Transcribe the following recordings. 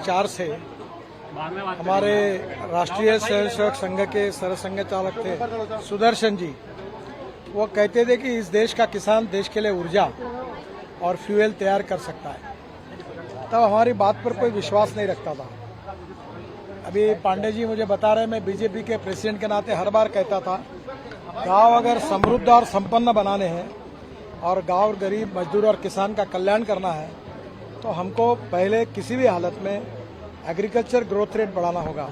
2004 से हमारे राष्ट्रीय स्वयंसेवक संघ के सरसंघ चालक थे सुदर्शन जी, वो कहते थे कि इस देश का किसान देश के लिए ऊर्जा और फ्यूल तैयार कर सकता है। तब हमारी बात पर कोई विश्वास नहीं रखता था। अभी पांडे जी मुझे बता रहे, मैं बीजेपी के प्रेसिडेंट के नाते हर बार कहता था, गांव अगर समृद्ध और संपन्न बनाने हैं और गांव गरीब मजदूर और किसान का कल्याण करना है तो हमको पहले किसी भी हालत में एग्रीकल्चर ग्रोथ रेट बढ़ाना होगा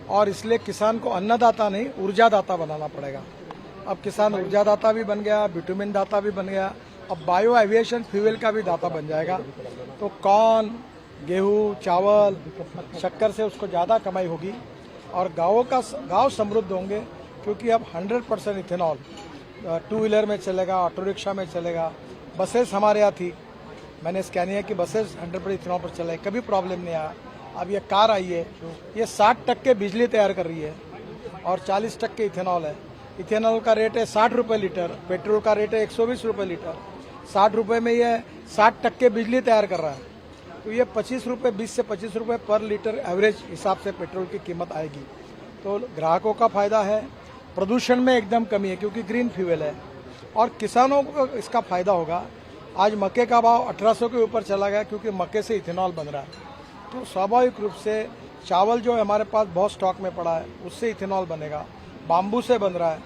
और इसलिए किसान को अन्नदाता नहीं ऊर्जादाता बनाना पड़ेगा। अब किसान ऊर्जादाता भी बन गया, बिटुमिन दाता भी बन गया, अब बायो एविएशन फ्यूल का भी दाता बन जाएगा। तो कॉर्न, गेहूं, चावल, शक्कर से उसको ज़्यादा कमाई होगी और गांव समृद्ध होंगे, क्योंकि अब 100% इथेनॉल टू व्हीलर में चलेगा, ऑटो रिक्शा में चलेगा। बसेस हमारे यहाँ थी, मैंने स्कैनिया की बसेस 100% इथेनॉल पर चले, कभी प्रॉब्लम नहीं आया। अब ये कार आई है, ये 60% बिजली तैयार कर रही है और 40% इथेनॉल है। इथेनॉल का रेट है 60 रुपये लीटर, पेट्रोल का रेट है 120 रुपये लीटर। 60 रुपये में ये 60% बिजली तैयार कर रहा है, तो ये 25 रुपये, 20 से 25 रुपये पर लीटर एवरेज हिसाब से पेट्रोल की कीमत आएगी। तो ग्राहकों का फायदा है, प्रदूषण में एकदम कमी है क्योंकि ग्रीन फ्यूल है, और किसानों को इसका फायदा होगा। आज मक्के का भाव 1800 के ऊपर चला गया क्योंकि मक्के से इथेनॉल बन रहा है। तो स्वाभाविक रूप से चावल जो हमारे पास बहुत स्टॉक में पड़ा है उससे इथेनॉल बनेगा, बाम्बू से बन रहा है,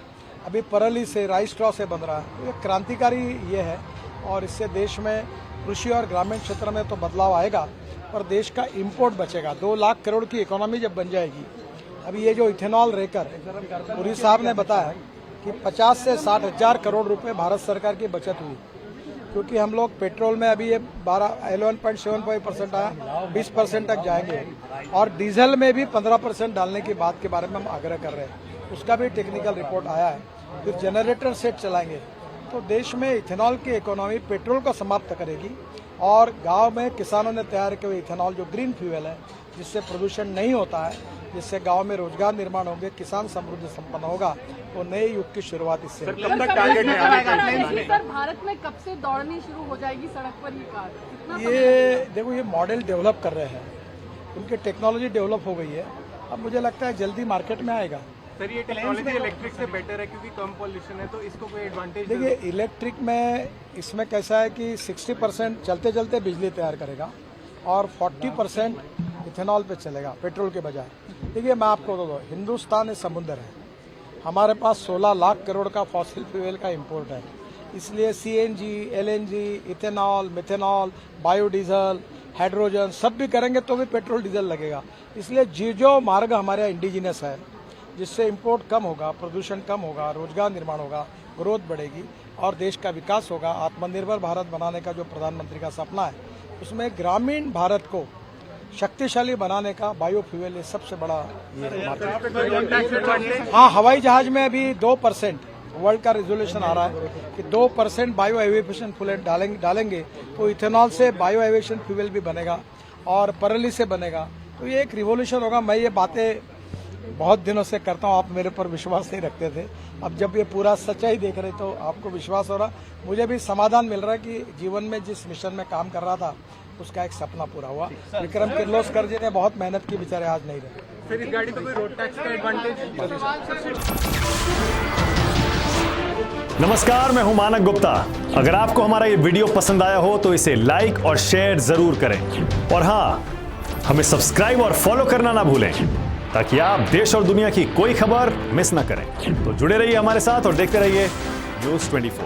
अभी परली से, राइस स्ट्रॉ से बन रहा है। तो ये क्रांतिकारी ये है और इससे देश में कृषि और ग्रामीण क्षेत्र में तो बदलाव आएगा, पर देश का इम्पोर्ट बचेगा। 2 लाख करोड़ की इकोनॉमी जब बन जाएगी, अभी ये जो इथेनॉल रेकर पुरी साहब ने बताया कि 50 से 60 हजार करोड़ रुपए भारत सरकार की बचत हुई, क्योंकि हम लोग पेट्रोल में अभी ये 11.75% आया, 20% तक जाएंगे, और डीजल में भी 15% डालने की बात के बारे में हम आग्रह कर रहे हैं। उसका भी टेक्निकल रिपोर्ट आया है। फिर जनरेटर सेट चलाएंगे तो देश में इथेनॉल की इकोनॉमी पेट्रोल को समाप्त करेगी और गांव में किसानों ने तैयार किए हुए इथेनॉल जो ग्रीन फ्यूल है, जिससे प्रदूषण नहीं होता है, जिससे गांव में रोजगार निर्माण होंगे, किसान समृद्ध संपन्न होगा, तो नए युग की शुरुआत इससे। सर, भारत में कब से दौड़नी शुरू हो जाएगी सड़क पर ये कार? ये देखो, ये मॉडल डेवलप कर रहे हैं, उनकी टेक्नोलॉजी डेवलप हो गई है, अब मुझे लगता है जल्दी मार्केट में आएगा। सर, ये टेक्नोलॉजी इलेक्ट्रिक से बेटर है क्योंकि कम पॉल्यूशन है, तो इसको कोई एडवांटेज? देखिए, इलेक्ट्रिक में इसमें कैसा है कि 60% चलते चलते बिजली तैयार करेगा और 40% इथेनॉल पे चलेगा पेट्रोल के बजाय। देखिए, मैं आपको दो, हिंदुस्तान एक समुद्र है, हमारे पास 16 लाख करोड़ का फॉसिल फ्यूल का इंपोर्ट है, इसलिए CNG, LNG, ethanol, methanol, biodiesel, hydrogen सब भी करेंगे तो भी पेट्रोल डीजल लगेगा। इसलिए जो मार्ग हमारे यहाँ इंडिजिनस है, जिससे इंपोर्ट कम होगा, प्रदूषण कम होगा, रोजगार निर्माण होगा, ग्रोथ बढ़ेगी और देश का विकास होगा। आत्मनिर्भर भारत बनाने का जो प्रधानमंत्री का सपना है, उसमें ग्रामीण भारत को शक्तिशाली बनाने का बायोफ्यूल ये सबसे बड़ा हाँ, हवाई जहाज में अभी 2% वर्ल्ड का रेजोल्यूशन आ रहा है कि 2% बायो एविएशन फ्यूल डालेंगे तो इथेनॉल से बायो एविएशन फ्यूल भी बनेगा और परली से बनेगा। तो ये एक रिवोल्यूशन होगा। मैं ये बातें बहुत दिनों से करता हूँ, आप मेरे पर विश्वास नहीं रखते थे, अब जब ये पूरा सच्चाई देख रहे तो आपको विश्वास हो रहा। मुझे भी समाधान मिल रहा है कि जीवन में जिस मिशन में काम कर रहा था उसका एक सपना पूरा हुआ। विक्रम किर्लोस्कर जी ने बहुत मेहनत की, बेचारे आज नहीं रहे। फिर इस गाड़ी पे कोई रोड टैक्स का एडवांटेज? नमस्कार, मैं हूं मानक गुप्ता। अगर आपको हमारा ये वीडियो पसंद आया हो तो इसे लाइक और शेयर जरूर करें, और हाँ, हमें सब्सक्राइब और फॉलो करना ना भूलें ताकि आप देश और दुनिया की कोई खबर मिस ना करें। तो जुड़े रहिए हमारे साथ और देखते रहिए News 24।